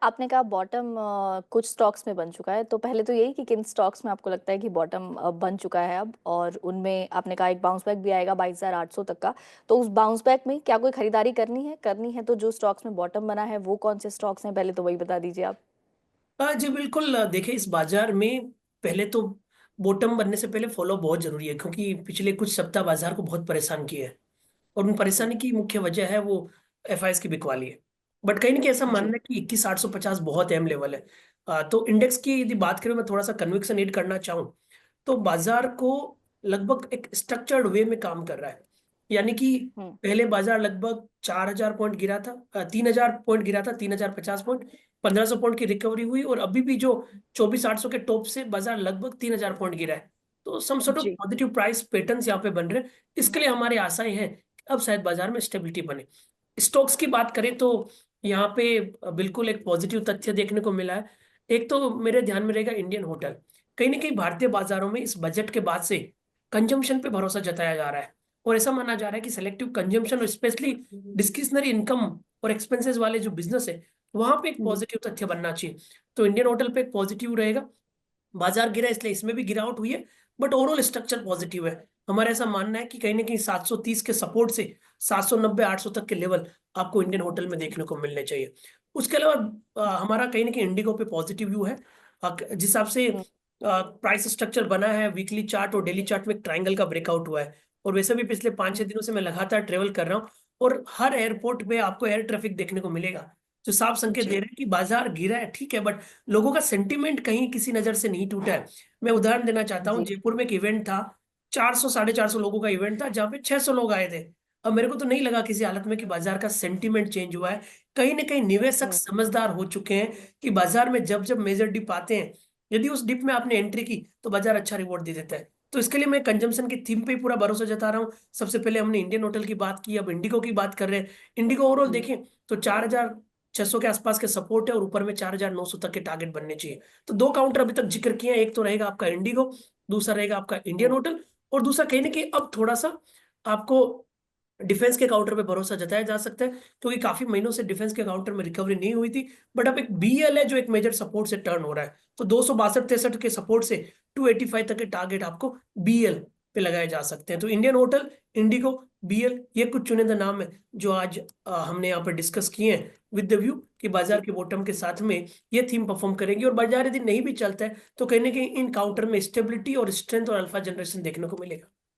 आपने कहा बॉटम कुछ स्टॉक्स में बन चुका है, तो पहले तो यही कि किन स्टॉक्स में आपको लगता है कि बॉटम बन चुका है अब, और उनमें आपने कहा एक बाउंस बैक भी आएगा 22,800 तक का। तो उस बाउंस बैक में क्या कोई खरीदारी करनी है तो जो स्टॉक्स में बॉटम बना है वो कौन से स्टॉक्स हैं, पहले तो वही बता दीजिए आप। जी बिल्कुल। देखिए, इस बाजार में पहले तो बॉटम बनने से पहले फॉलो बहुत जरूरी है, क्योंकि पिछले कुछ सप्ताह बाजार को बहुत परेशान किए हैं। और उन जी। परेशानी की मुख्य वजह है वो एफआईएस की बिकवाली है। बट कहीं ना कहीं ऐसा जी। मानना है कि 21,850 बहुत अहम लेवल है। तो इंडेक्स की यदि बात करें, मैं थोड़ा सा कन्विक्शन ऐड करना चाहूँ तो बाजार को लगभग एक स्ट्रक्चर्ड वे में काम कर रहा है। यानी कि हम्म। पहले बाजार लगभग 4,000 पॉइंट गिरा था, 3,000 पॉइंट गिरा था, 3,050 पॉइंट, 1,500 पॉइंट की रिकवरी हुई, और अभी भी जो 24,800 के टॉप से बाजार लगभग 3,000 पॉइंट गिरा है। तो सम सॉर्ट ऑफ जी। पॉजिटिव प्राइस पैटर्न्स यहाँ पे बन रहे हैं। इसके लिए हमारी आशाएं हैं कि अब शायद बाजार में स्टेबिलिटी बने। स्टॉक्स की बात करें तो यहाँ पे बिल्कुल एक पॉजिटिव तथ्य देखने को मिला है। एक तो मेरे ध्यान में रहेगा इंडियन होटल। कहीं ना कहीं भारतीय बाजारों में इस बजट के बाद से कंजम्पशन पे भरोसा जताया जा रहा है, और ऐसा माना जा रहा है कि सेलेक्टिव कंजम्पशन और स्पेशली डिस्क्रिशनरी इनकम और एक्सपेंसेस वाले जो बिजनेस है वहां पे एक हम्म। पॉजिटिव तथ्य बनना चाहिए। तो इंडियन होटल पे एक पॉजिटिव रहेगा। बाजार गिरा इसलिए इसमें भी गिरावट हुई है, बट ओवरऑल स्ट्रक्चर पॉजिटिव है। हमारा ऐसा मानना है कि कहीं ना कहीं 730 के सपोर्ट से 790 800 तक के लेवल आपको इंडियन होटल में देखने को मिलने चाहिए। उसके अलावा हमारा कहीं ना कहीं इंडिगो पे पॉजिटिव व्यू है। जिस हिसाब से हम्म। प्राइस स्ट्रक्चर बना है, वीकली चार्ट और डेली चार्ट में एक ट्रायंगल का ब्रेकआउट हुआ है। और वैसे भी पिछले 5-6 दिनों से मैं लगातार ट्रेवल कर रहा हूँ, और हर एयरपोर्ट पे आपको एयर ट्रैफिक देखने को मिलेगा, जो साफ संकेत दे जी। रहे हैं कि बाजार गिरा है, ठीक है, बट लोगों का सेंटिमेंट कहीं किसी नजर से नहीं टूटा है। मैं उदाहरण देना चाहता हूँ, जी। जयपुर में एक इवेंट था, 400 450 लोगों का इवेंट था, जहाँ पे 600 लोग आए थे। अब मेरे को तो नहीं लगा किसी हालत में कि बाजार का सेंटिमेंट चेंज हुआ है। कहीं ना कहीं निवेशक हम्म। समझदार हो चुके हैं कि बाजार में जब जब मेजर डिप आते हैं, यदि उस डिप में आपने एंट्री की तो बाजार अच्छा रिवॉर्ड दे देता है। तो इसके लिए मैं कंजम्पशन की थीम पे ही पूरा भरोसा जता रहा हूँ। सबसे पहले हमने इंडियन होटल की बात की, अब इंडिगो की बात कर रहे हैं। इंडिगो ओवरऑल देखें तो 4,600 के आसपास के सपोर्ट है, और ऊपर में 4,900 तक के टारगेट बनने चाहिए। तो दो काउंटर अभी तक जिक्र किए हैं, एक तो रहेगा आपका इंडिगो, दूसरा रहेगा आपका इंडियन हम्म। होटल, और दूसरा कहीं ना कहीं अब थोड़ा सा आपको डिफेंस के काउंटर पे भरोसा जताया जा सकता है, क्योंकि काफी महीनों से डिफेंस के काउंटर में रिकवरी नहीं हुई थी। बट अब एक बीएल है जो एक मेजर सपोर्ट से टर्न हो रहा है, तो 262-63 के सपोर्ट से 285 तक के टारगेट आपको बीएल पे लगाए जा सकते हैं। तो इंडियन होटल, इंडिगो, बीएल, ये कुछ चुनिंदा नाम है जो आज हमने यहाँ पर डिस्कस किए हैं, विद द व्यू कि बाजार जी। के बॉटम के साथ में ये थीम परफॉर्म करेगी। और बाजार यदि नहीं भी चलता है तो कहीं ना कहीं इन काउंटर में स्टेबिलिटी और स्ट्रेंथ और अल्फा जनरेशन देखने को मिलेगा।